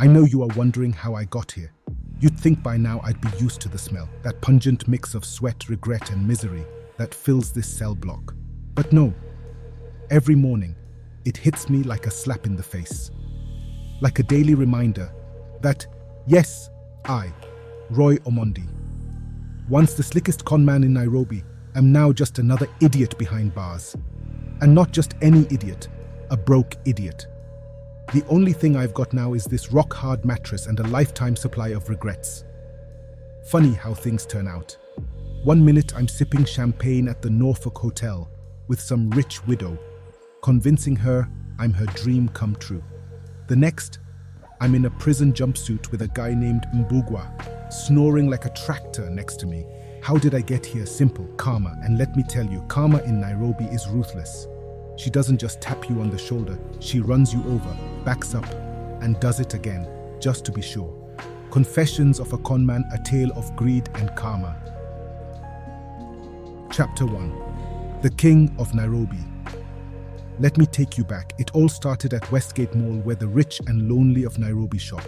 I know you are wondering how I got here. You'd think by now I'd be used to the smell, that pungent mix of sweat, regret, and misery that fills this cell block. But no, every morning, it hits me like a slap in the face. Like a daily reminder that, yes, I, Roy Omondi, once the slickest conman in Nairobi, am now just another idiot behind bars. And not just any idiot, a broke idiot. The only thing I've got now is this rock-hard mattress and a lifetime supply of regrets. Funny how things turn out. One minute I'm sipping champagne at the Norfolk Hotel with some rich widow, convincing her I'm her dream come true. The next, I'm in a prison jumpsuit with a guy named Mbugwa, snoring like a tractor next to me. How did I get here? Simple, karma. And let me tell you, karma in Nairobi is ruthless. She doesn't just tap you on the shoulder, she runs you over, backs up, and does it again, just to be sure. Confessions of a Conman, a tale of greed and karma. Chapter 1. The King of Nairobi. Let me take you back. It all started at Westgate Mall, where the rich and lonely of Nairobi shop.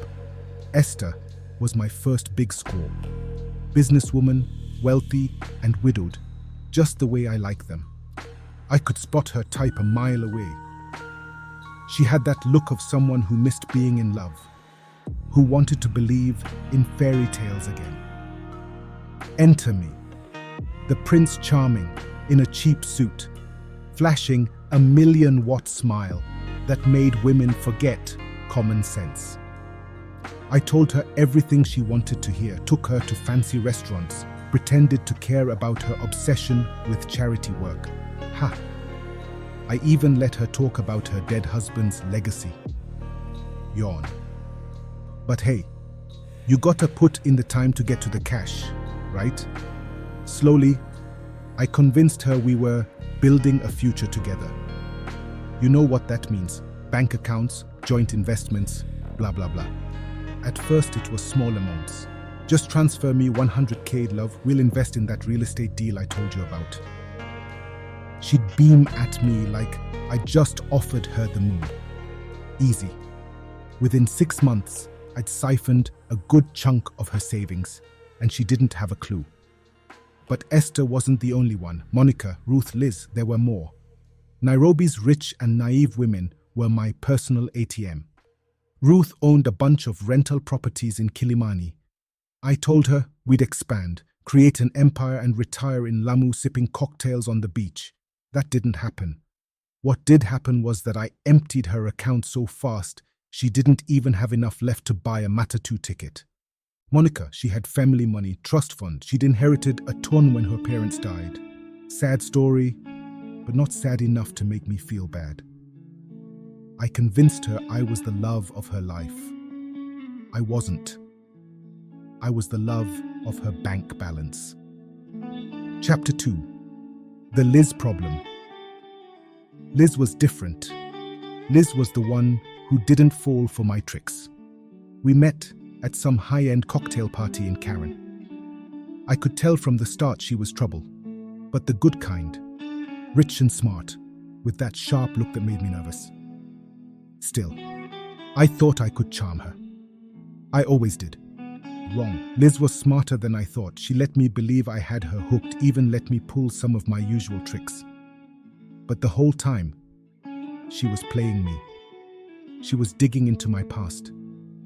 Esther was my first big score. Businesswoman, wealthy and widowed, just the way I like them. I could spot her type a mile away. She had that look of someone who missed being in love, who wanted to believe in fairy tales again. Enter me, the Prince Charming, in a cheap suit, flashing a 1,000,000-watt smile that made women forget common sense. I told her everything she wanted to hear, took her to fancy restaurants, pretended to care about her obsession with charity work. Ha! I even let her talk about her dead husband's legacy. Yawn. But hey, you gotta put in the time to get to the cash, right? Slowly, I convinced her we were building a future together. You know what that means. Bank accounts, joint investments, blah blah blah. At first it was small amounts. Just transfer me 100K, love, we'll invest in that real estate deal I told you about. She'd beam at me like I just offered her the moon. Easy. Within 6 months, I'd siphoned a good chunk of her savings, and she didn't have a clue. But Esther wasn't the only one. Monica, Ruth, Liz, there were more. Nairobi's rich and naive women were my personal ATM. Ruth owned a bunch of rental properties in Kilimani. I told her we'd expand, create an empire and retire in Lamu sipping cocktails on the beach. That didn't happen. What did happen was that I emptied her account so fast she didn't even have enough left to buy a Matatu ticket. Monica, she had family money, trust fund. She'd inherited a ton when her parents died. Sad story, but not sad enough to make me feel bad. I convinced her I was the love of her life. I wasn't. I was the love of her bank balance. Chapter 2. The Liz problem. Liz was different. Liz was the one who didn't fall for my tricks. We met at some high-end cocktail party in Karen. I could tell from the start she was trouble, but the good kind, rich and smart, with that sharp look that made me nervous. Still, I thought I could charm her. I always did. Wrong. Liz was smarter than I thought. She let me believe I had her hooked, even let me pull some of my usual tricks. But the whole time, she was playing me. She was digging into my past,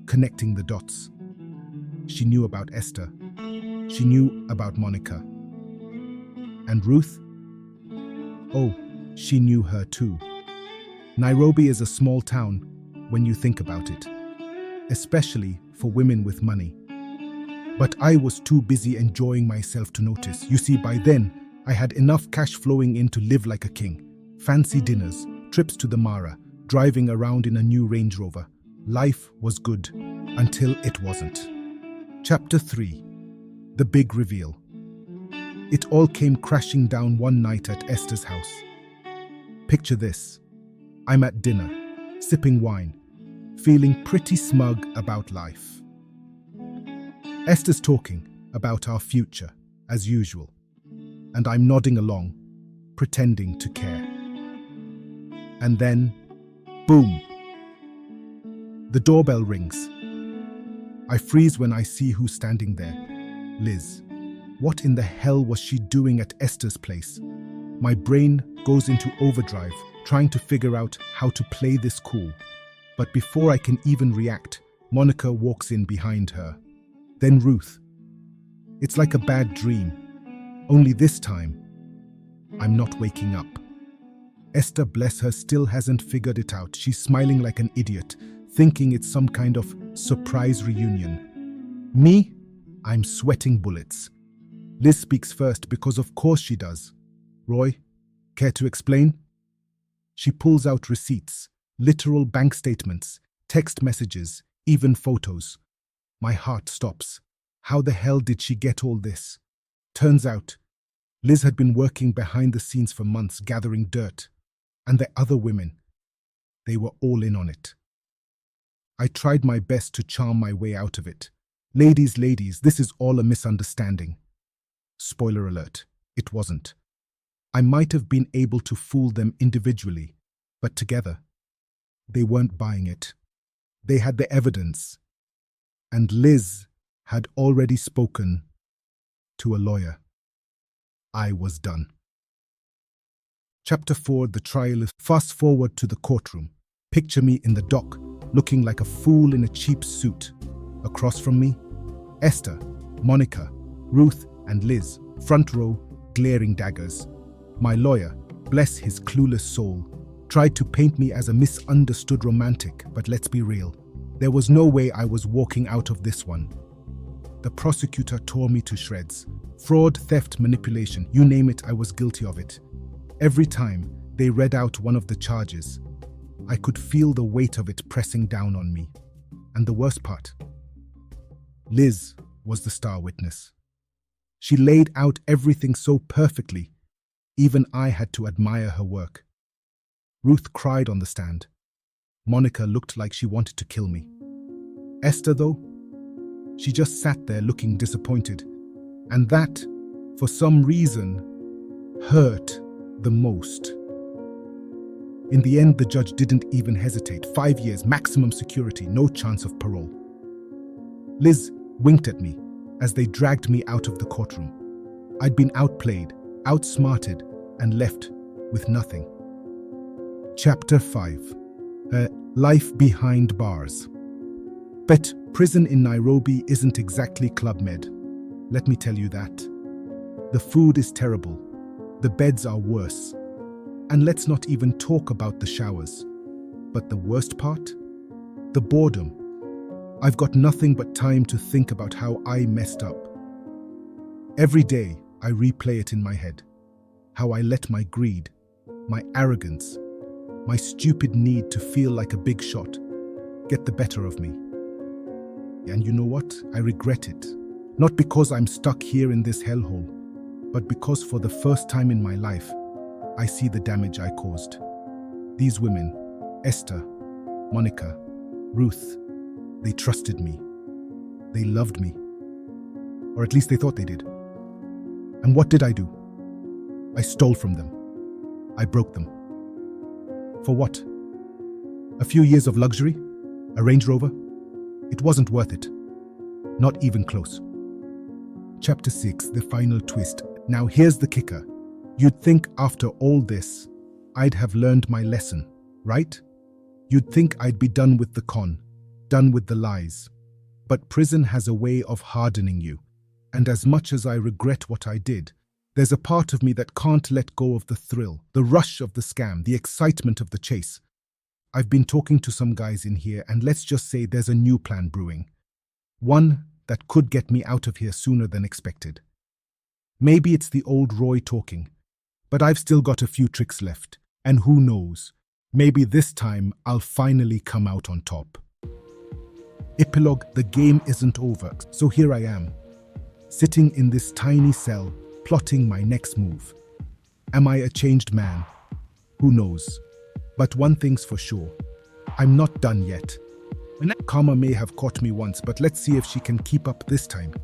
connecting the dots. She knew about Esther. She knew about Monica. And Ruth? Oh, she knew her too. Nairobi is a small town when you think about it, especially for women with money. But I was too busy enjoying myself to notice. You see, by then, I had enough cash flowing in to live like a king. Fancy dinners, trips to the Mara, driving around in a new Range Rover. Life was good until it wasn't. Chapter 3. The Big Reveal. It all came crashing down one night at Esther's house. Picture this. I'm at dinner, sipping wine, feeling pretty smug about life. Esther's talking about our future, as usual, and I'm nodding along, pretending to care. And then, boom! The doorbell rings. I freeze when I see who's standing there. Liz. What in the hell was she doing at Esther's place? My brain goes into overdrive, trying to figure out how to play this cool. But before I can even react, Monica walks in behind her. Then Ruth. It's like a bad dream. Only this time, I'm not waking up. Esther, bless her, still hasn't figured it out. She's smiling like an idiot, thinking it's some kind of surprise reunion. Me? I'm sweating bullets. Liz speaks first because of course she does. Roy, care to explain? She pulls out receipts, literal bank statements, text messages, even photos. My heart stops. How the hell did she get all this? Turns out, Liz had been working behind the scenes for months gathering dirt. And the other women, they were all in on it. I tried my best to charm my way out of it. Ladies, this is all a misunderstanding. Spoiler alert, it wasn't. I might have been able to fool them individually, but together, they weren't buying it. They had the evidence, and Liz had already spoken to a lawyer. I was done. Chapter 4, the trial is fast forward to the courtroom. Picture me in the dock, looking like a fool in a cheap suit. Across from me, Esther, Monica, Ruth, and Liz, front row, glaring daggers. My lawyer, bless his clueless soul, tried to paint me as a misunderstood romantic, but let's be real. There was no way I was walking out of this one. The prosecutor tore me to shreds. Fraud, theft, manipulation, you name it, I was guilty of it. Every time they read out one of the charges, I could feel the weight of it pressing down on me. And the worst part, Liz was the star witness. She laid out everything so perfectly, even I had to admire her work. Ruth cried on the stand. Monica looked like she wanted to kill me. Esther, though, she just sat there looking disappointed. And that, for some reason, hurt the most. In the end, the judge didn't even hesitate. 5 years, maximum security, no chance of parole. Liz winked at me as they dragged me out of the courtroom. I'd been outplayed, outsmarted, and left with nothing. Chapter 5. Life behind bars. But prison in Nairobi isn't exactly Club Med. Let me tell you that. The food is terrible. The beds are worse. And let's not even talk about the showers. But the worst part? The boredom. I've got nothing but time to think about how I messed up. Every day, I replay it in my head. How I let my greed, my arrogance, my stupid need to feel like a big shot get the better of me. And you know what? I regret it. Not because I'm stuck here in this hellhole, but because for the first time in my life, I see the damage I caused. These women, Esther, Monica, Ruth, they trusted me. They loved me. Or at least they thought they did. And what did I do? I stole from them. I broke them. For what? A few years of luxury? A Range Rover? It wasn't worth it. Not even close. Chapter 6, the final twist. Now here's the kicker. You'd think after all this, I'd have learned my lesson, right? You'd think I'd be done with the con, done with the lies. But prison has a way of hardening you. And as much as I regret what I did, there's a part of me that can't let go of the thrill, the rush of the scam, the excitement of the chase. I've been talking to some guys in here, and let's just say there's a new plan brewing. One that could get me out of here sooner than expected. Maybe it's the old Roy talking, but I've still got a few tricks left, and who knows, maybe this time I'll finally come out on top. Epilogue, the game isn't over, so here I am, sitting in this tiny cell, plotting my next move. Am I a changed man? Who knows? But one thing's for sure, I'm not done yet. Karma may have caught me once, but let's see if she can keep up this time.